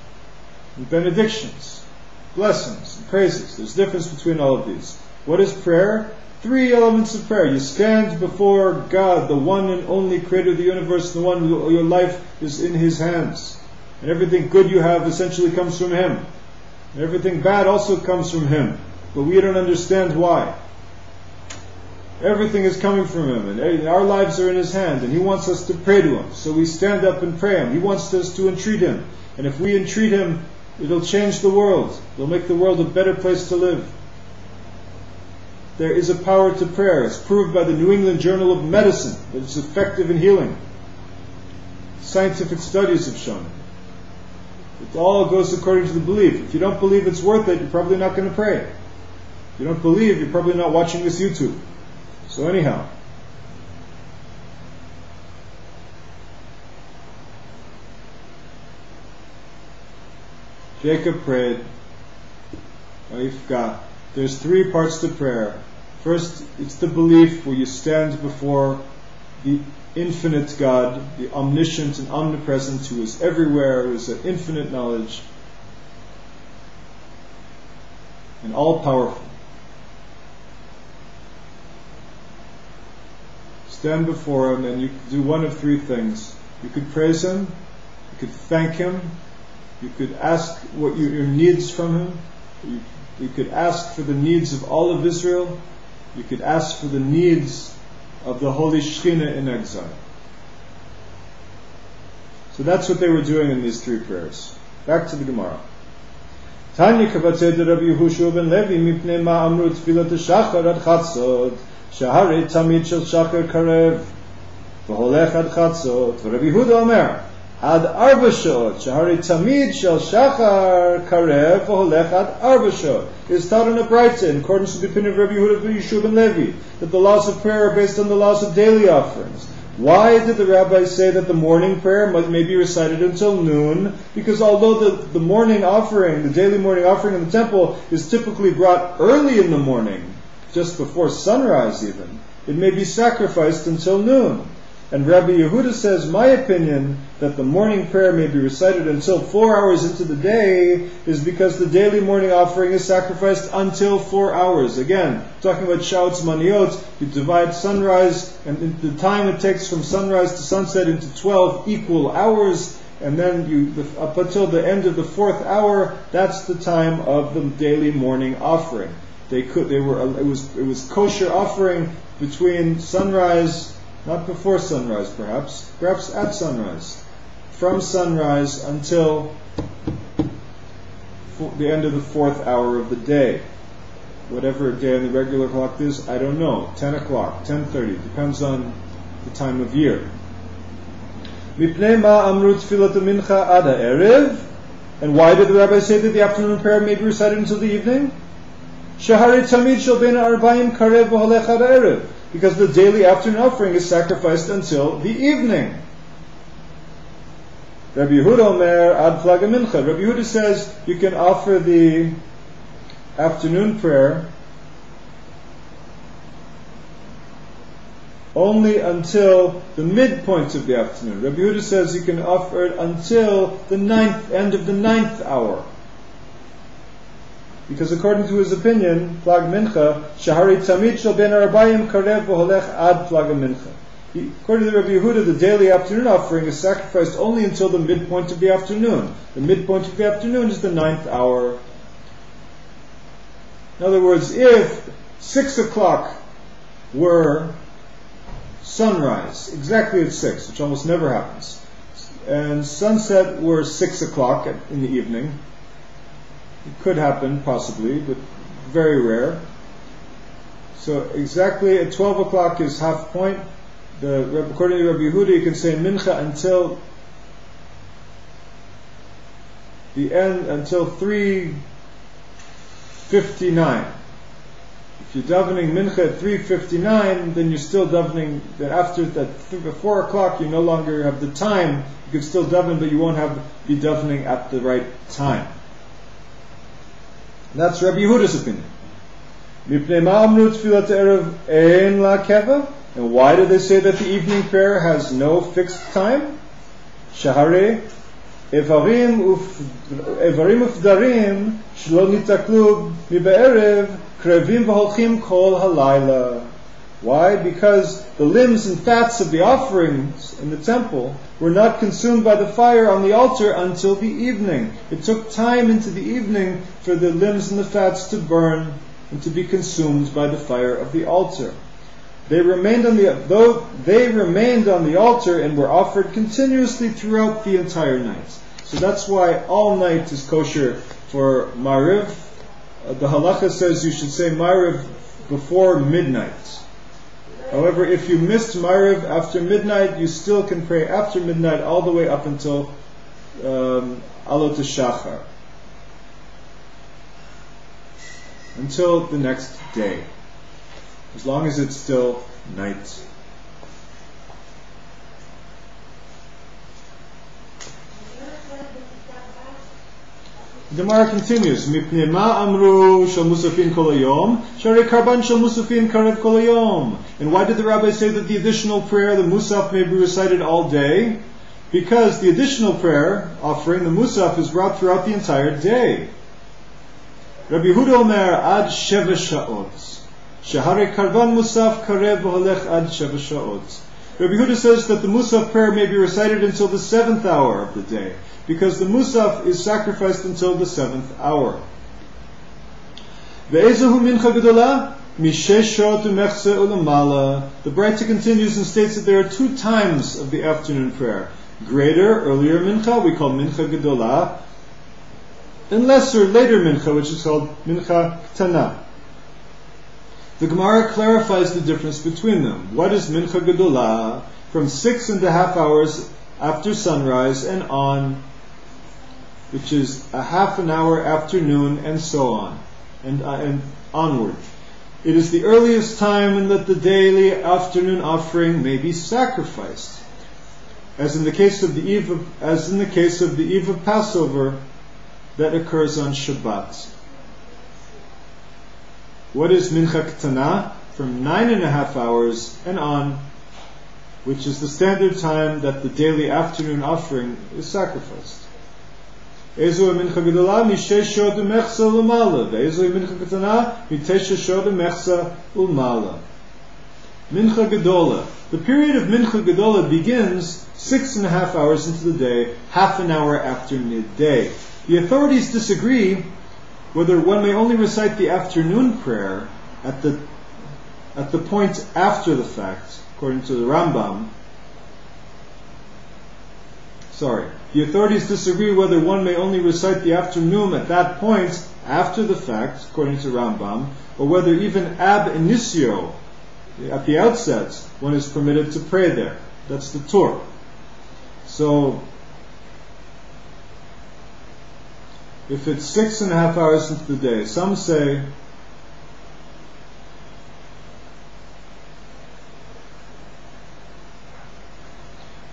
[SPEAKER 2] And benedictions, blessings, and praises. There's a difference between all of these. What is prayer? 3 elements of prayer. You stand before God, the one and only creator of the universe, the one who your life is in his hands. And everything good you have essentially comes from him. And everything bad also comes from him. But we don't understand why. Everything is coming from him, and our lives are in his hand, and he wants us to pray to him. So we stand up and pray him. He wants us to entreat him. And if we entreat him, it'll change the world. It'll make the world a better place to live. There is a power to prayer. It's proved by the New England Journal of Medicine that it's effective in healing. Scientific studies have shown it. It all goes according to the belief. If you don't believe it's worth it, you're probably not going to pray. If you don't believe, you're probably not watching this YouTube. So anyhow, Jacob prayed, Vayifka, there's three parts to prayer. First, it's the belief where you stand before the infinite God, the omniscient and omnipresent, who is everywhere, who is an infinite knowledge, and all-powerful. Stand before Him, and you could do one of three things. You could praise Him, you could thank Him, you could ask what your needs from Him, you could ask for the needs of all of Israel, you could ask for the needs of the Holy Shekhinah in exile. So that's what they were doing in these three prayers. Back to the Gemara. Tanya kavatei de Rabbi Yehoshua ben Levi mipnei ma amru tfilat shachar ad chatzot shahari tamid shel shachar karev v'holech ad chatzot v'Rabbi Yehuda omer ad arba shot shahari tamid shel shachar karev v'holech ad arba shot. It is taught in a Braita, in accordance with the opinion of Rabbi Yehoshua ben Levi, that the laws of prayer are based on the laws of daily offerings. Why did the rabbis say that the morning prayer may be recited until noon? Because although the morning offering, the daily morning offering in the temple, is typically brought early in the morning, just before sunrise even, it may be sacrificed until noon. And Rabbi Yehuda says, my opinion, that the morning prayer may be recited until 4 hours into the day, is because the daily morning offering is sacrificed until 4 hours. Again, talking about Shaot Zmaniot, you divide sunrise, and the time it takes from sunrise to sunset into 12 equal hours, and then up until the end of the 4th hour, that's the time of the daily morning offering. It was kosher offering between sunrise, not before sunrise perhaps at sunrise, from sunrise until the end of the 4th hour of the day. Whatever day on the regular clock is, I don't know, 10 o'clock, 10:30, depends on the time of year. Mipnei ma amru tfilat mincha ad ha'erev. And why did the rabbi say that the afternoon prayer may be recited until the evening? Shahari tamid shel ben arba'im karev v'holech ad ha'erev. Because the daily afternoon offering is sacrificed until the evening. Rabbi Yehuda omer ad flaga mincha. Rabbi Yehuda says you can offer the afternoon prayer only until the midpoint of the afternoon. Rabbi Yehuda says you can offer it until the end of the 9th hour. Because according to his opinion, Flag Mincha, Shahari Tamid Shel Ben Arbayim Karev V'holech Ad Flag Mincha. According to Rabbi Yehuda, the daily afternoon offering is sacrificed only until the midpoint of the afternoon. The midpoint of the afternoon is the 9th hour. In other words, if 6 o'clock were sunrise, exactly at 6, which almost never happens, and sunset were 6 o'clock in the evening, it could happen, possibly, but very rare. So exactly at 12 o'clock is half point. According to Rabbi Yehuda, you can say mincha until the end, until 3:59. If you're davening mincha at 3:59, then you're still davening. Then after that, 4 o'clock, you no longer have the time. You can still daven, but you won't be davening at the right time. That's Rabbi Yehuda's opinion. And why do they say that the evening prayer has no fixed time? Shahare evarim ufdarim shlo nitaklu mibe'erev krevim v'holchim kol halayla. Why? Because the limbs and fats of the offerings in the temple were not consumed by the fire on the altar until the evening. It took time into the evening for the limbs and the fats to burn and to be consumed by the fire of the altar. They remained on the altar and were offered continuously throughout the entire night. So that's why all night is kosher for Mariv. The halacha says you should say Mariv before midnight. However, if you missed Mariv after midnight, you still can pray after midnight all the way up until Alot Shachar, until the next day, as long as it's still night. The Gemara continues, Mipnei ma amru shel musafin kol hayom, sharei karban shel musafin karev kol hayom. And why did the rabbi say that the additional prayer, the musaf, may be recited all day? Because the additional prayer offering, the musaf, is brought throughout the entire day. Rabbi Yehuda Omer ad sheva sha'ot. Shehare karban musaf karev v'holech ad sheva sha'ot. Rabbi Yehuda says that the musaf prayer may be recited until the 7th hour of the day, because the musaf is sacrificed until the 7th hour. Ve'ezahu mincha gedolah mishesh sha'ot u'mechse u'lamala. The Braita continues and states that there are 2 times of the afternoon prayer. Greater, earlier mincha, we call mincha gedolah, and lesser, later mincha, which is called mincha ktana. The Gemara clarifies the difference between them. What is mincha gedolah? From 6.5 hours after sunrise and on, which is a half an hour after noon, and so on, and onward. It is the earliest time in that the daily afternoon offering may be sacrificed, as in the case of the eve of Passover that occurs on Shabbat. What is mincha ktana? From 9.5 hours and on, which is the standard time that the daily afternoon offering is sacrificed. Ezu mincha gedolah mishesh shod u'mechsa u'mala. Ve'ezu mincha ktana mitesha shod u'mechsa u'mala. Mincha gedolah. The period of mincha gedolah begins 6.5 hours into the day, half an hour after midday. The authorities disagree whether one may only recite the afternoon prayer at the point after the fact, according to the Rambam. The authorities disagree whether one may only recite the afternoon at that point after the fact, according to Rambam, or whether even ab initio, at the outset, one is permitted to pray there. That's the Torah. So, if it's 6.5 hours into the day, some say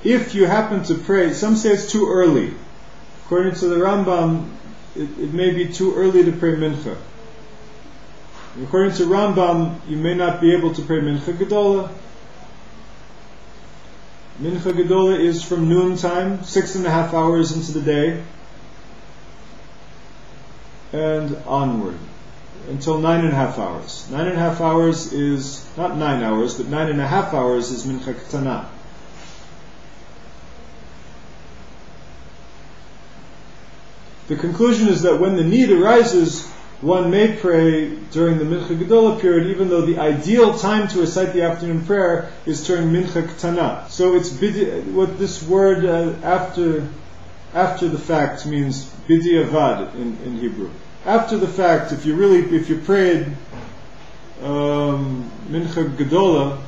[SPEAKER 2] if you happen to pray, some say it's too early. According to the Rambam, it may be too early to pray mincha. According to Rambam, you may not be able to pray mincha gedolah. Mincha gedolah is from noon time, 6.5 hours into the day, and onward, until 9.5 hours. 9.5 hours is, not 9 hours, but 9.5 hours is mincha ktana. The conclusion is that when the need arises, one may pray during the mincha gedolah period, even though the ideal time to recite the afternoon prayer is during mincha ktana. So it's what this word after the fact means bidiavad in Hebrew. After the fact, if you prayed mincha gedolah,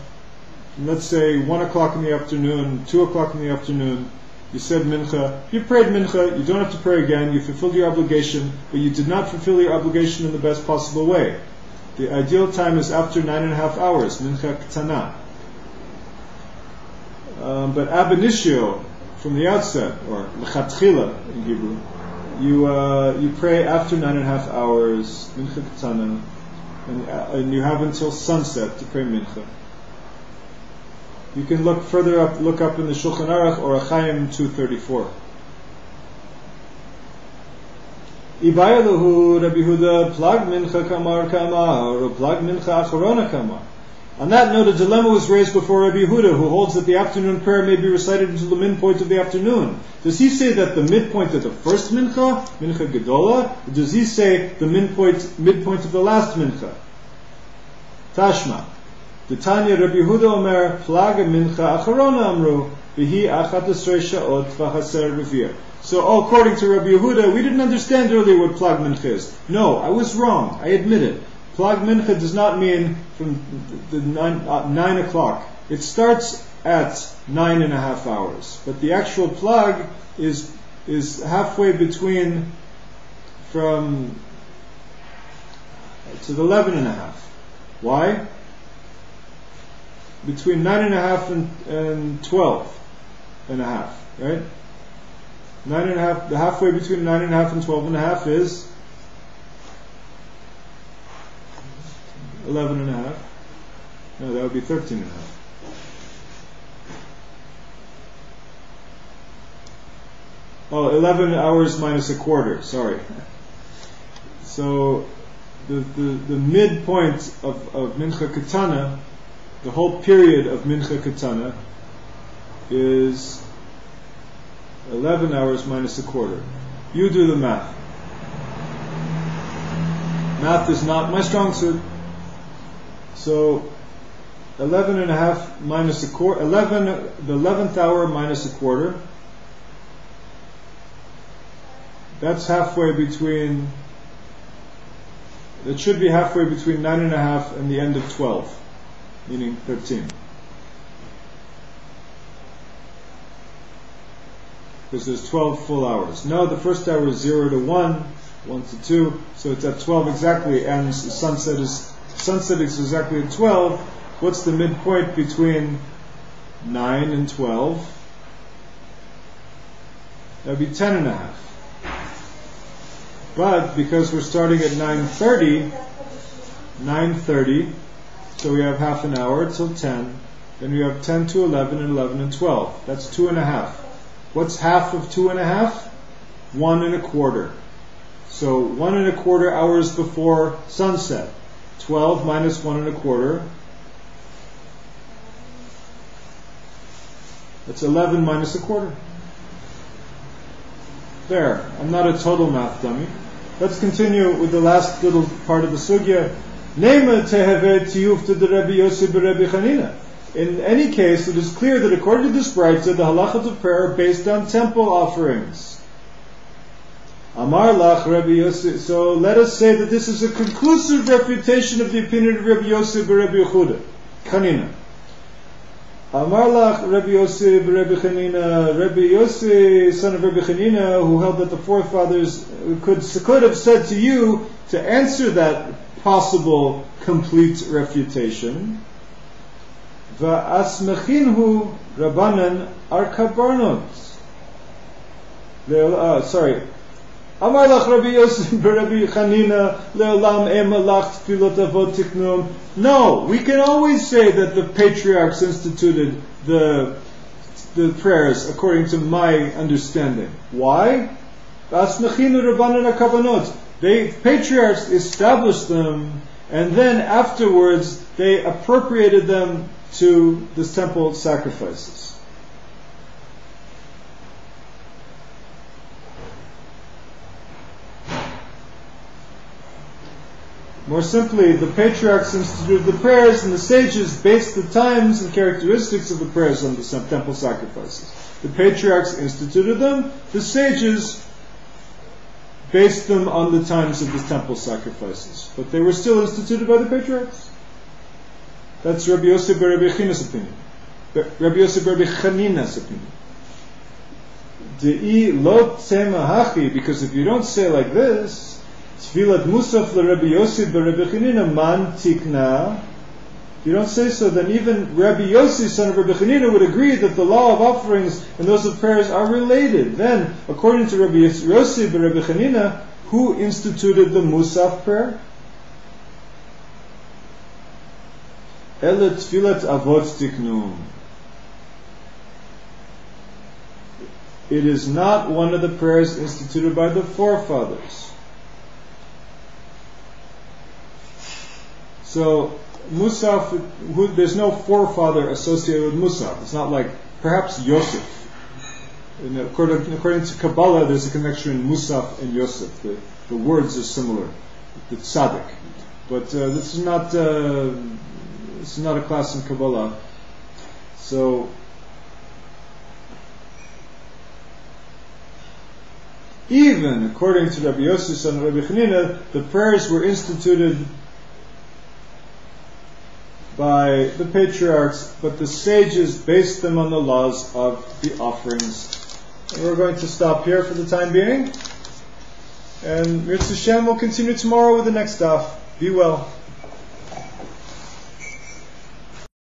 [SPEAKER 2] let's say 1 o'clock in the afternoon, 2 o'clock in the afternoon, you said mincha, you prayed mincha, you don't have to pray again, you fulfilled your obligation, but you did not fulfill your obligation in the best possible way. The ideal time is after 9.5 hours, mincha ktana. But ab initio, from the outset, or lechatchila in Hebrew, you pray after 9.5 hours, mincha ktana, and you have until sunset to pray mincha. You can look up in the Shulchan Aruch or Achayim 234. Ibayalahu Rabbi Yehuda plag mincha kamar or plag mincha acharona kamar. On that note, a dilemma was raised before Rabbi Yehuda, who holds that the afternoon prayer may be recited until the midpoint of the afternoon. Does he say that the midpoint of the first mincha gedolah, or does he say the midpoint of the last mincha? Tashma. The Tanya Rabbi Yehuda Omer Plaga Mincha Acharona Amru Vihi Achat Esrei Sha'ot V'Chaser Revir. So, according to Rabbi Yehuda, we didn't understand earlier what Plag Mincha is. No, I was wrong. I admit it. Plag Mincha does not mean from the 9 o'clock. It starts at 9.5 hours, but the actual Plag is halfway between to the 11.5. Why? Between 9.5 and 12.5, right? 9.5, the halfway between 9.5 and 12.5 is 11.5. No, that would be 13.5. Oh, 11 hours minus a quarter, sorry. So the midpoint of Mincha Ketana, the whole period of Mincha Ketana, is 11 hours minus a quarter. You do the math. Math is not my strong suit. So 11.5 minus a quarter, the 11th hour minus a quarter, that's halfway between, it should be halfway between 9.5 and the end of 12, meaning 13. Because there's 12 full hours. No, the first hour is 0 to 1, 1 to 2, so it's at 12 exactly, and the sunset is exactly at 12. What's the midpoint between 9 and 12? That would be 10.5. But because we're starting at 9:30, so we have half an hour till 10, then we have 10 to 11 and 11 and 12. That's 2.5. What's half of 2.5? 1 1/4. So 1 1/4 hours before sunset. 12 minus 1 1/4. That's 11 minus a quarter. There. I'm not a total math dummy. Let's continue with the last little part of the sugya. In any case, it is clear that according to this brayta, the halachot of prayer are based on temple offerings. Amar lach Rabbi Yossi. So let us say that this is a conclusive refutation of the opinion of Rabbi Yossi b'Rabbi Yehuda. Chanina. Amar lach Rabbi Yossi b'Rabbi Chanina. Rabbi Yossi, son of Rabbi Chanina, who held that the forefathers could have said to you to answer that possible complete refutation. Va'asmechinhu Rabbanan arkabarnot. Sorry. Amar lach Rabbi Yosef b'Rabbi Chanina le'olam ema lach tefilot avot tiknum. No, we can always say that the patriarchs instituted the prayers according to my understanding. Why? Va'asmechinu Rabbanan arkabarnot. The patriarchs established them, and then afterwards they appropriated them to the temple sacrifices. More simply, the patriarchs instituted the prayers, and the sages based the times and characteristics of the prayers on the temple sacrifices. The patriarchs instituted them, the sages based them on the times of the temple sacrifices. But they were still instituted by the patriarchs. That's Rabbi Yosef bar Rabbi Chanina's opinion. Rabbi Yosef bar Rabbi Chanina's opinion. De'i lo tzemahachi, because if you don't say like this, Tfilat Musaf le Rabbi Yosef bar Rabbi Chanina man tikna. If you don't say so, then even Rabbi Yossi, son of Rabbi Chanina, would agree that the law of offerings and those of prayers are related. Then, according to Rabbi Yossi bar Rabbi Chanina, who instituted the Musaf prayer? Ele tfilat avot tiknum. It is not one of the prayers instituted by the forefathers. So, Musaf, there's no forefather associated with Musaf. It's not like, perhaps Yosef. According to Kabbalah, there's a connection in Musaf and Yosef. The words are similar. The tzaddik. But this is not a class in Kabbalah. So, even according to Rabbi Yossi, son of Rabbi Chanina, the prayers were instituted by the patriarchs, but the sages based them on the laws of the offerings. And we're going to stop here for the time being. And Mirz Hashem will continue tomorrow with the next daf. Be well.